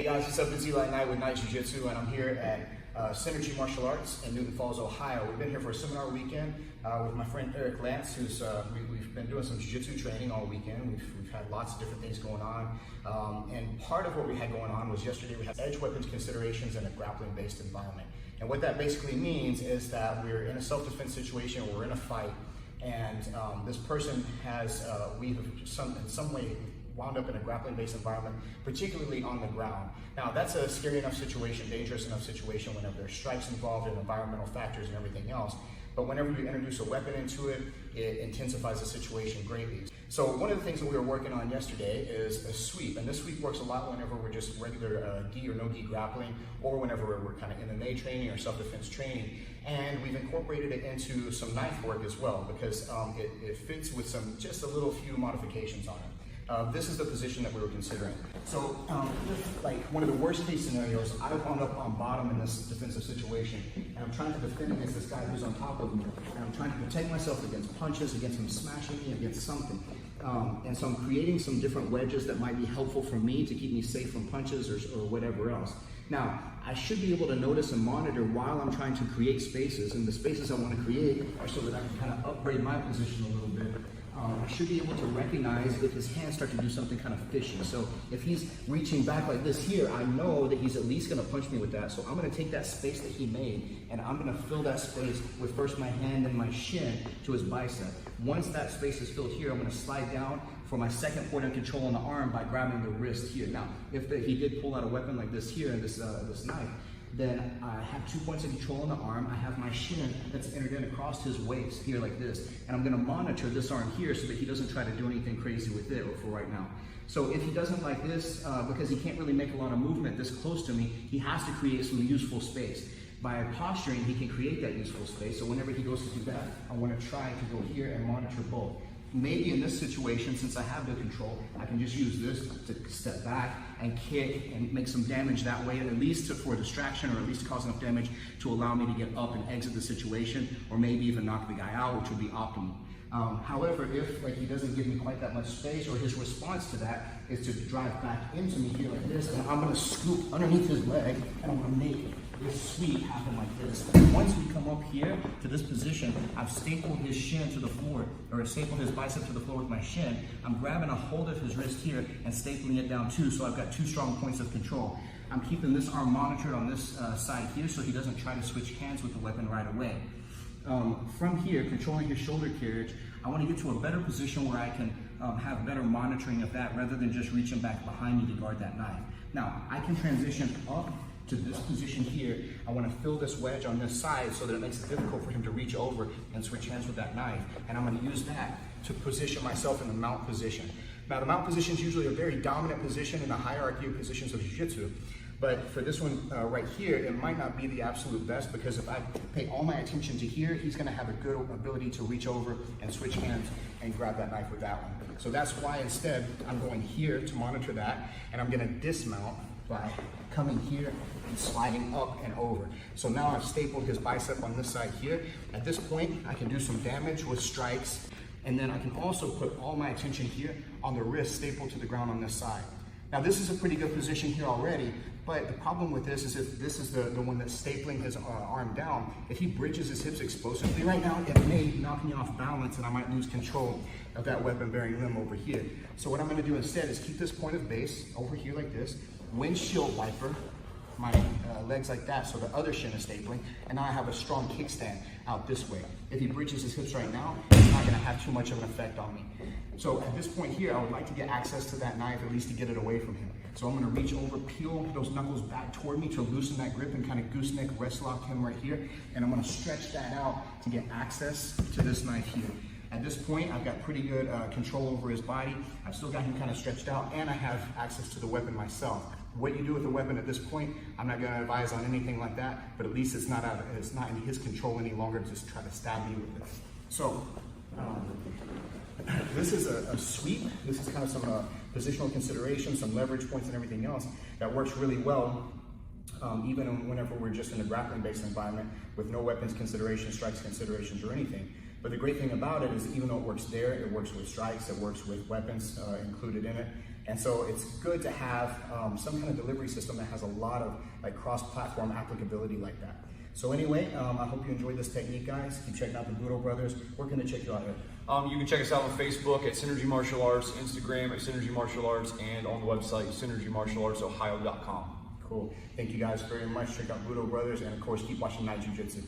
guys, what's up? It's Eli Knight with Knight Jiu-Jitsu, and I'm here at Synergy Martial Arts in Newton Falls, Ohio. We've been here for a seminar weekend with my friend Eric Lance, who's we've been doing some jiu-jitsu training all weekend. We've had lots of different things going on, and part of what we had going on was yesterday we had edge weapons considerations in a grappling-based environment. And what that basically means is that we're in a self-defense situation, or we're in a fight, and this person has in some way wound up in a grappling-based environment, particularly on the ground. Now, that's a scary enough situation, dangerous enough situation whenever there's strikes involved and environmental factors and everything else. But whenever you introduce a weapon into it, it intensifies the situation greatly. So one of the things that we were working on yesterday is a sweep, and this sweep works a lot whenever we're just regular gi or no gi grappling, or whenever we're kind of MMA training or self-defense training. And we've incorporated it into some knife work as well, because it fits with just a little few modifications on it. This is the position that we were considering. So, like one of the worst case scenarios, I wound up on bottom in this defensive situation, and I'm trying to defend against this guy who's on top of me, and I'm trying to protect myself against punches, against him smashing me, against something. And so I'm creating some different wedges that might be helpful for me to keep me safe from punches or whatever else. Now, I should be able to notice and monitor while I'm trying to create spaces, and the spaces I want to create are so that I can kind of upgrade my position a little bit. I should be able to recognize if his hands start to do something kind of fishy. So if he's reaching back like this here, I know that he's at least going to punch me with that. So I'm going to take that space that he made, and I'm going to fill that space with first my hand and my shin to his bicep. Once that space is filled here, I'm going to slide down for my second point of control on the arm by grabbing the wrist here. Now, if he did pull out a weapon like this here, and this knife, then I have 2 points of control on the arm. I have my shin that's entered in across his waist here like this. And I'm gonna monitor this arm here so that he doesn't try to do anything crazy with it for right now. So if he doesn't like this, because he can't really make a lot of movement this close to me, he has to create some useful space. By posturing, he can create that useful space. So whenever he goes to do that, I wanna try to go here and monitor both. Maybe in this situation, since I have the control, I can just use this to step back and kick and make some damage that way, at least for a distraction, or at least cause enough damage to allow me to get up and exit the situation, or maybe even knock the guy out, which would be optimal. However, if he doesn't give me quite that much space, or his response to that is to drive back into me here like this, and I'm gonna scoop underneath his leg, and I'm gonna make this sweep happen like this. Once we come up here to this position, I've stapled his shin to the floor, or stapled his bicep to the floor with my shin. I'm grabbing a hold of his wrist here and stapling it down too, so I've got 2 strong points of control. I'm keeping this arm monitored on this side here, so he doesn't try to switch hands with the weapon right away. From here, controlling his shoulder carriage, I want to get to a better position where I can have better monitoring of that, rather than just reaching back behind me to guard that knife. Now, I can transition up to this position here. I want to fill this wedge on this side so that it makes it difficult for him to reach over and switch hands with that knife. And I'm going to use that to position myself in the mount position. Now, the mount position is usually a very dominant position in the hierarchy of positions of jiu-jitsu. But for this one right here, it might not be the absolute best, because if I pay all my attention to here, he's going to have a good ability to reach over and switch hands and grab that knife with that one. So that's why instead I'm going here to monitor that, and I'm going to dismount by coming here and sliding up and over. So now I've stapled his bicep on this side here. At this point, I can do some damage with strikes, and then I can also put all my attention here on the wrist stapled to the ground on this side. Now, this is a pretty good position here already, but the problem with this is, if this is the one that's stapling his arm down, if he bridges his hips explosively right now, it may knock me off balance, and I might lose control of that weapon-bearing limb over here. So what I'm gonna do instead is keep this point of base over here like this, windshield wiper my legs like that, so the other shin is stapling, and now I have a strong kickstand out this way. If he bridges his hips right now, it's not gonna have too much of an effect on me. So at this point here, I would like to get access to that knife, at least to get it away from him. So I'm gonna reach over, peel those knuckles back toward me to loosen that grip and kind of gooseneck wrist lock him right here, and I'm gonna stretch that out to get access to this knife here. At this point, I've got pretty good control over his body. I've still got him kind of stretched out, and I have access to the weapon myself. What you do with the weapon at this point, I'm not going to advise on anything like that, but at least it's not in his control any longer to just try to stab me with this. So, this is a sweep. This is kind of some positional considerations, some leverage points and everything else that works really well, even whenever we're just in a grappling-based environment with no weapons considerations, strikes considerations, or anything. But the great thing about it is, even though it works there, it works with strikes, it works with weapons included in it, And so it's good to have some kind of delivery system that has a lot of like cross-platform applicability like that. So anyway, I hope you enjoyed this technique, guys. Keep checking out the Budo Brothers. Where can they check you out here? You can check us out on Facebook at Synergy Martial Arts, Instagram at Synergy Martial Arts, and on the website, synergymartialartsohio.com. Cool. Thank you guys very much. Check out Budo Brothers, and of course, keep watching Night Jiu-Jitsu.